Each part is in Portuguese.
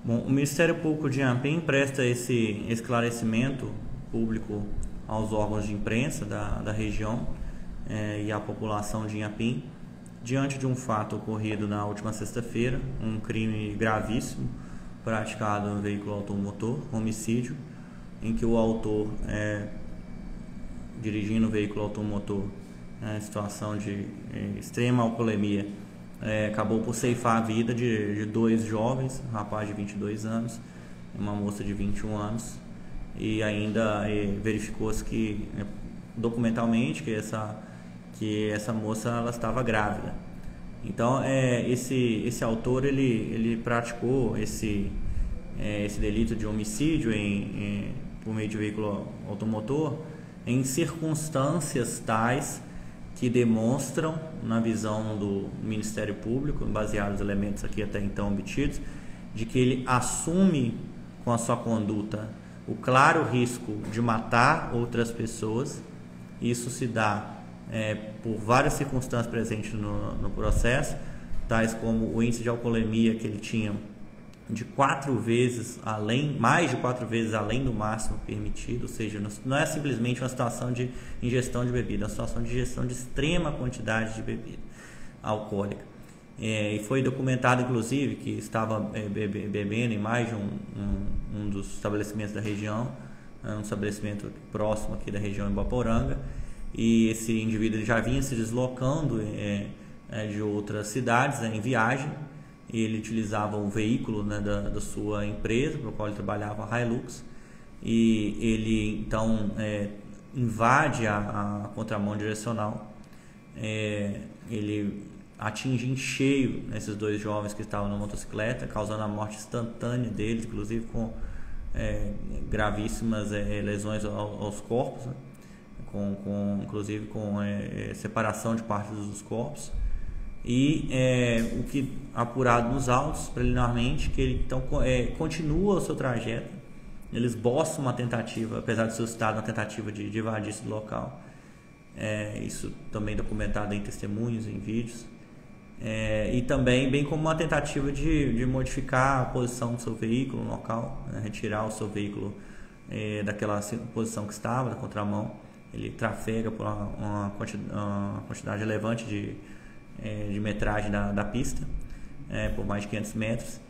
Bom, o Ministério Público de Inhapim presta esse esclarecimento público aos órgãos de imprensa da região e à população de Inhapim, diante de um fato ocorrido na última sexta-feira, um crime gravíssimo praticado no veículo automotor, homicídio, em que o autor, dirigindo o veículo automotor em situação de extrema alcoolemia, acabou por ceifar a vida de dois jovens, um rapaz de 22 anos e uma moça de 21 anos, e ainda verificou-se que documentalmente que essa moça ela estava grávida. Então esse autor ele praticou esse delito de homicídio por meio de veículo automotor em circunstâncias tais que demonstram, na visão do Ministério Público, baseado nos elementos aqui até então obtidos, de que ele assume com a sua conduta o claro risco de matar outras pessoas. Isso se dá por várias circunstâncias presentes no processo, tais como o índice de alcoolemia que ele tinha de mais de 4 vezes além do máximo permitido, ou seja, não é simplesmente uma situação de ingestão de bebida, é uma situação de ingestão de extrema quantidade de bebida alcoólica. E foi documentado, inclusive, que estava bebendo em mais de um dos estabelecimentos da região, um estabelecimento próximo aqui da região em Ibaporanga, e esse indivíduo já vinha se deslocando de outras cidades em viagem. Ele utilizava um veículo da sua empresa, para o qual ele trabalhava, a Hilux, e ele então invade a contramão direcional. Ele atinge em cheio esses dois jovens que estavam na motocicleta, causando a morte instantânea deles, inclusive com gravíssimas lesões aos corpos, né? Inclusive com separação de partes dos corpos. E o que apurado nos autos preliminarmente, que ele então continua o seu trajeto. Eles esboçam uma tentativa, apesar de seu estado, uma tentativa de evadir esse local. Isso também documentado em testemunhos, em vídeos. E também bem como uma tentativa de modificar a posição do seu veículo no local, né? Retirar o seu veículo daquela posição que estava, da contramão. Ele trafega por uma quantidade relevante de metragem da pista, por mais de 500 metros,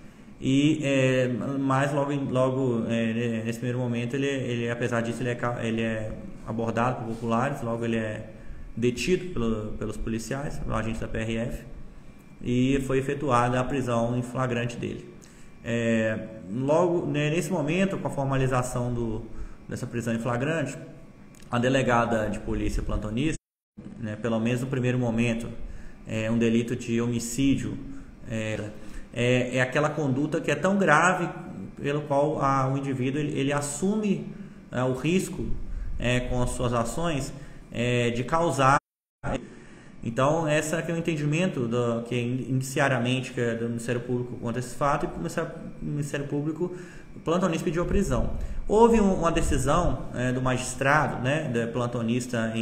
mas logo nesse primeiro momento ele apesar disso ele é abordado por populares, logo ele é detido pelos policiais, pelos agentes da PRF, e foi efetuada a prisão em flagrante dele. Logo nesse momento, com a formalização dessa prisão em flagrante, a delegada de polícia plantonista, pelo menos no primeiro momento, um delito de homicídio, aquela conduta que é tão grave pelo qual o indivíduo ele assume o risco com as suas ações de causar. Então, esse aqui é o entendimento que iniciariamente que é do Ministério Público contra esse fato, e o Ministério Público plantonista pediu a prisão. Houve uma decisão do magistrado, do plantonista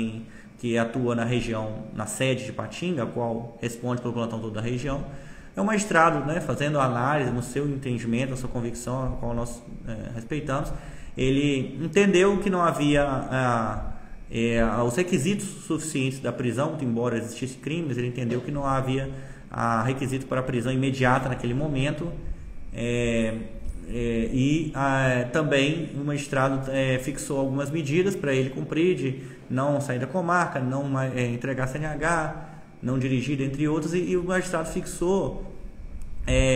que atua na região, na sede de Patinga, a qual responde pelo plantão todo da região. É um magistrado, fazendo análise no seu entendimento, na sua convicção, a qual nós respeitamos. Ele entendeu que não havia os requisitos suficientes da prisão, muito embora existisse crimes, ele entendeu que não havia requisito para a prisão imediata naquele momento. Também o magistrado fixou algumas medidas para ele cumprir, de não sair da comarca, não entregar CNH, não dirigir, entre outros, e o magistrado fixou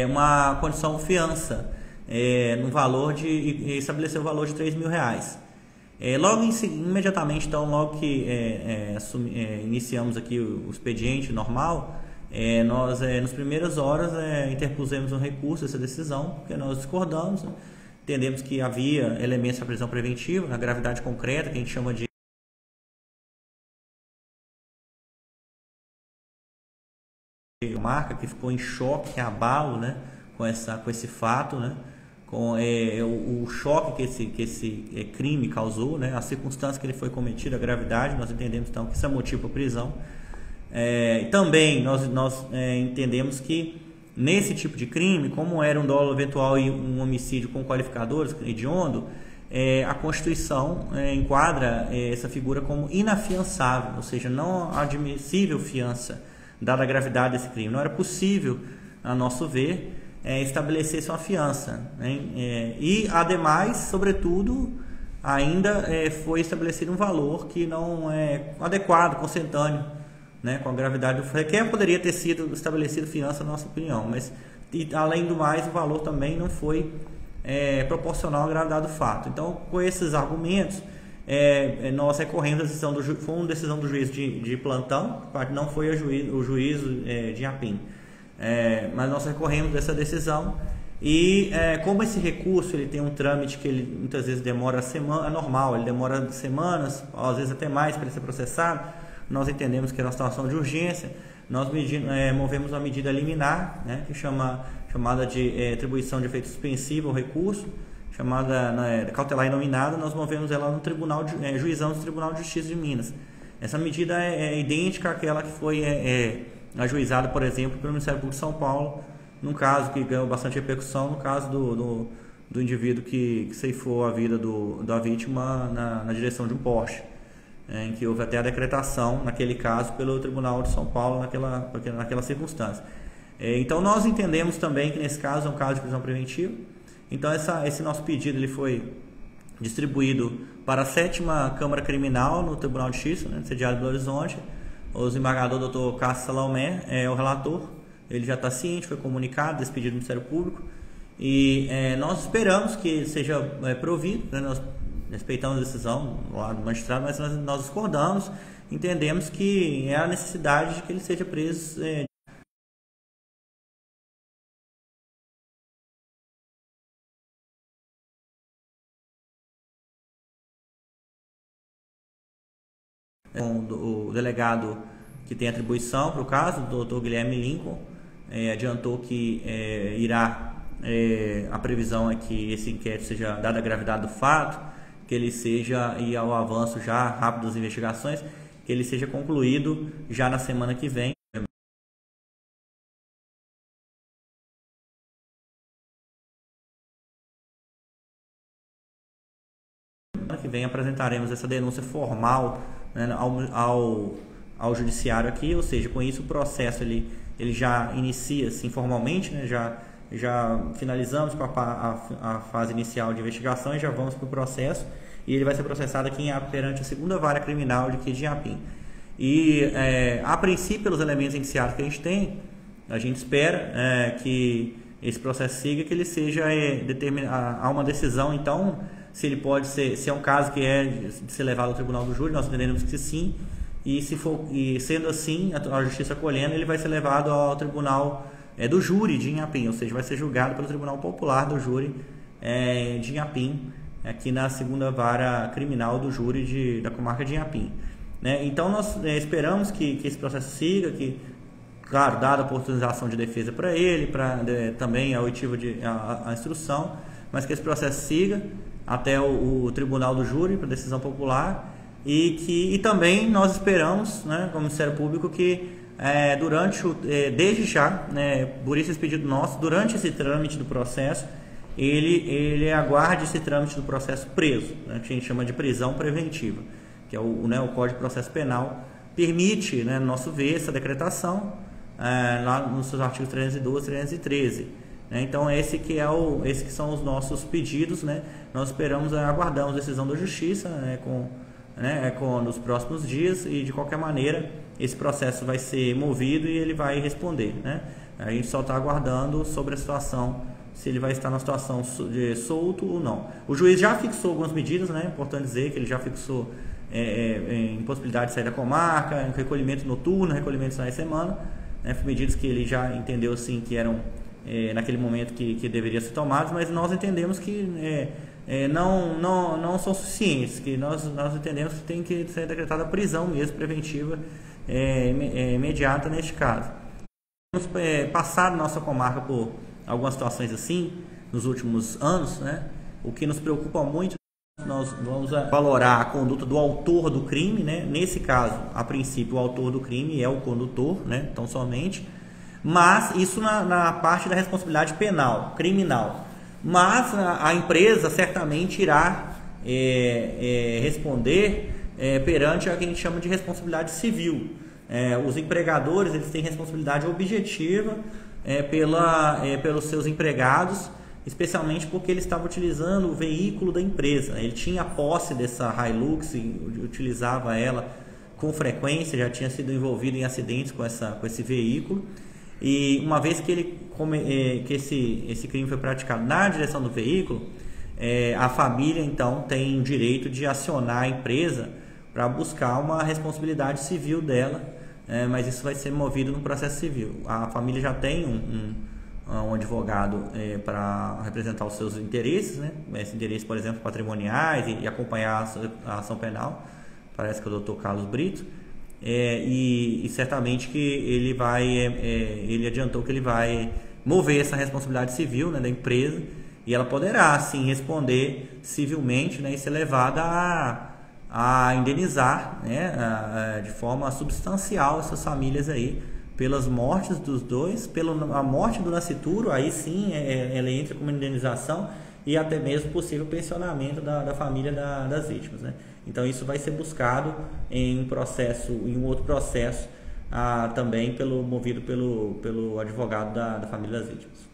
uma condição de fiança no valor e estabeleceu o valor de R$3.000. Imediatamente, então, logo que iniciamos aqui o expediente normal, nós, nas primeiras horas, interpusemos um recurso a essa decisão, porque nós discordamos, entendemos que havia elementos da prisão preventiva, na gravidade concreta, que a gente chama de marca, que ficou em choque, que é abalo, com esse fato, com o choque que esse crime causou, a circunstância que ele foi cometido, a gravidade. Nós entendemos então que isso é motivo para prisão. Também nós entendemos que nesse tipo de crime, como era um dolo eventual e um homicídio com qualificadores hediondo, a Constituição enquadra essa figura como inafiançável, ou seja, não admissível fiança, dada a gravidade desse crime. Não era possível, a nosso ver, estabelecer uma fiança, né? E, ademais, sobretudo, ainda foi estabelecido um valor que não é adequado, consentâneo, né, com a gravidade do requer. Poderia ter sido estabelecido fiança, na nossa opinião, mas, além do mais, o valor também não foi proporcional à gravidade do fato. Então, com esses argumentos, nós recorremos à decisão do juiz. Foi uma decisão do juiz de plantão, não foi o juízo de Inhapim, mas nós recorremos dessa decisão. E como esse recurso ele tem um trâmite que ele muitas vezes demora semana, é normal, ele demora semanas, às vezes até mais, para ele ser processado, nós entendemos que é uma situação de urgência. Nós movemos uma medida liminar, né, que chamada de atribuição de efeito suspensivo ao recurso, chamada cautelar inominada. Nós movemos ela no tribunal juizão do Tribunal de Justiça de Minas. Essa medida é idêntica àquela que foi ajuizada, por exemplo, pelo Ministério Público de São Paulo, num caso que ganhou bastante repercussão, no caso do indivíduo que ceifou a vida da vítima na direção de um Porsche, em que houve até a decretação, naquele caso, pelo Tribunal de São Paulo, naquela circunstância. Então, nós entendemos também que, nesse caso, é um caso de prisão preventiva. Então, esse nosso pedido ele foi distribuído para a 7ª Câmara Criminal, no Tribunal de Justiça, né, sediado em Belo Horizonte. O desembargador Dr. Cássio Salomé é o relator. Ele já está ciente, foi comunicado desse pedido do Ministério Público, e nós esperamos que seja provido, né? Nós respeitamos a decisão lá do magistrado, mas nós discordamos, entendemos que há a necessidade de que ele seja preso o delegado que tem atribuição para o caso, o Dr. Guilherme Lincoln, adiantou que a previsão é que esse inquérito seja, dada a gravidade do fato, que ele seja, e ao avanço já rápido das investigações, que ele seja concluído já na semana que vem. Semana que vem apresentaremos essa denúncia formal, né, ao judiciário aqui, ou seja, com isso o processo ele já inicia-se informalmente, né, já finalizamos com a fase inicial de investigação e já vamos para o processo, e ele vai ser processado aqui perante a 2ª Vara Criminal de Inhapim. E a princípio, pelos elementos iniciados que a gente tem, a gente espera que esse processo siga, que ele seja há uma decisão. Então, se ele pode ser, se é um caso que de ser levado ao Tribunal do Júri, nós entendemos que sim, e sendo assim, a Justiça acolhendo, ele vai ser levado ao Tribunal do Júri de Inhapim, ou seja, vai ser julgado pelo Tribunal Popular do Júri de Inhapim, aqui na 2ª Vara Criminal do Júri da comarca de Inhapim, né? Então, nós esperamos que esse processo siga, que, claro, dada a oportunização de defesa para ele, também a oitiva a instrução, mas que esse processo siga até o Tribunal do Júri para decisão popular, e também nós esperamos, né, como Ministério Público, que desde já, né, por isso esse pedido nosso, durante esse trâmite do processo, ele aguarde esse trâmite do processo preso, né, que a gente chama de prisão preventiva, que é o Código de Processo Penal permite, né, no nosso ver, essa decretação lá nos seus artigos 312 e 313. Né? Então, esses que são os nossos pedidos, né? Nós aguardamos a decisão da Justiça, né, nos próximos dias, e de qualquer maneira esse processo vai ser movido e ele vai responder, né? A gente só está aguardando sobre a situação, se ele vai estar na situação de solto ou não. O juiz já fixou algumas medidas, né? É importante dizer que ele já fixou impossibilidade de sair da comarca, recolhimento noturno, recolhimento de finais de semana, né? Medidas que ele já entendeu assim que eram naquele momento que deveriam ser tomadas, mas nós entendemos que não são suficientes, que nós entendemos que tem que ser decretada a prisão mesmo preventiva imediata neste caso. Temos passado nossa comarca por algumas situações assim nos últimos anos, né? O que nos preocupa muito, nós vamos valorar a conduta do autor do crime, né? Nesse caso, a princípio, o autor do crime é o condutor, né? Então, somente. Mas isso na parte da responsabilidade penal, criminal. Mas a empresa certamente irá responder perante a que a gente chama de responsabilidade civil. Os empregadores, eles têm responsabilidade objetiva pelos seus empregados, especialmente porque ele estava utilizando o veículo da empresa. Ele tinha posse dessa Hilux e utilizava ela com frequência, já tinha sido envolvido em acidentes com esse veículo. E uma vez que esse crime foi praticado na direção do veículo, a família então tem o direito de acionar a empresa para buscar uma responsabilidade civil dela, mas isso vai ser movido no processo civil. A família já tem um advogado para representar os seus interesses, né? Esse interesse, por exemplo, patrimoniais e acompanhar a ação penal. Parece que é o Dr. Carlos Brito. E certamente que ele adiantou que ele vai mover essa responsabilidade civil, né, da empresa, e ela poderá sim responder civilmente, né, e ser levada a indenizar, né, de forma substancial essas famílias aí pelas mortes dos dois, pela morte do nascituro. Aí sim ela entra como indenização e até mesmo possível pensionamento da família das vítimas, né? Então isso vai ser buscado em um outro processo também movido pelo advogado da família das vítimas.